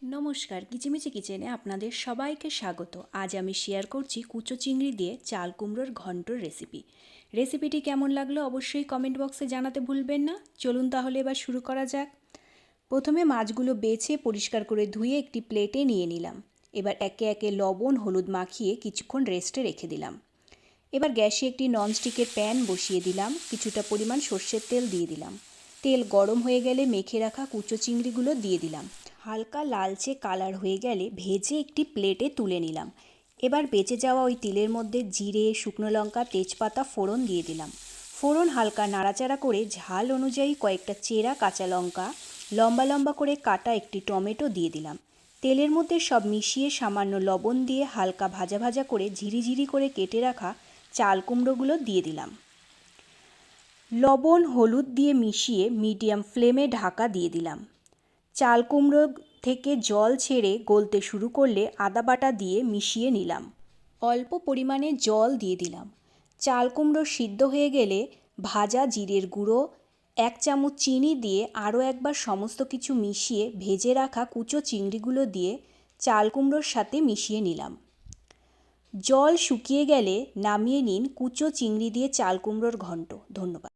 নমস্কার, কিচিমিচি কিচেনে আপনাদের সবাইকে স্বাগত। আজ আমি শেয়ার করছি কুচো চিংড়ি দিয়ে চাল কুমড়োর ঘন্টর রেসিপিটি কেমন লাগলো অবশ্যই কমেন্ট বক্সে জানাতে ভুলবেন না। চলুন তাহলে এবার শুরু করা যাক। প্রথমে মাছগুলো বেছে পরিষ্কার করে ধুয়ে একটি প্লেটে নিয়ে নিলাম। এবার একে একে লবণ হলুদ মাখিয়ে কিছুক্ষণ রেস্টে রেখে দিলাম। এবার গ্যাসে একটি ননস্টিকের প্যান বসিয়ে দিলাম, কিছুটা পরিমাণ সর্ষের তেল দিয়ে দিলাম। তেল গরম হয়ে গেলে মেখে রাখা কুচো চিংড়িগুলো দিয়ে দিলাম। হালকা লালচে কালার হয়ে গেলে ভেজে একটি প্লেটে তুলে নিলাম। এবার বেঁচে যাওয়া ওই তেলের মধ্যে জিরে, শুকনো লঙ্কা, তেজপাতা ফোড়ন দিয়ে দিলাম। ফোড়ন হালকা নাড়াচাড়া করে ঝাল অনুযায়ী কয়েকটা চেরা কাঁচা লঙ্কা, লম্বা লম্বা করে কাটা একটি টমেটো দিয়ে দিলাম। তেলের মধ্যে সব মিশিয়ে সামান্য লবণ দিয়ে হালকা ভাজা ভাজা করে ঝিরিঝিরি করে কেটে রাখা চাল কুমড়োগুলো দিয়ে দিলাম। লবণ হলুদ দিয়ে মিশিয়ে মিডিয়াম ফ্লেমে ঢাকা দিয়ে দিলাম। চাল কুমড়ো থেকে জল ছেড়ে গলতে শুরু করলে আদা বাটা দিয়ে মিশিয়ে নিলাম। অল্প পরিমাণে জল দিয়ে দিলাম। চাল কুমড়ো সিদ্ধ হয়ে গেলে ভাজা জিরের গুঁড়ো, 1 চামচ চিনি দিয়ে আরও একবার সমস্ত কিছু মিশিয়ে ভেজে রাখা কুচো চিংড়িগুলো দিয়ে চাল কুমড়োর সাথে মিশিয়ে নিলাম। জল শুকিয়ে গেলে নামিয়ে নিন কুচো চিংড়ি দিয়ে চাল কুমড়োর ঘন্ট। ধন্যবাদ।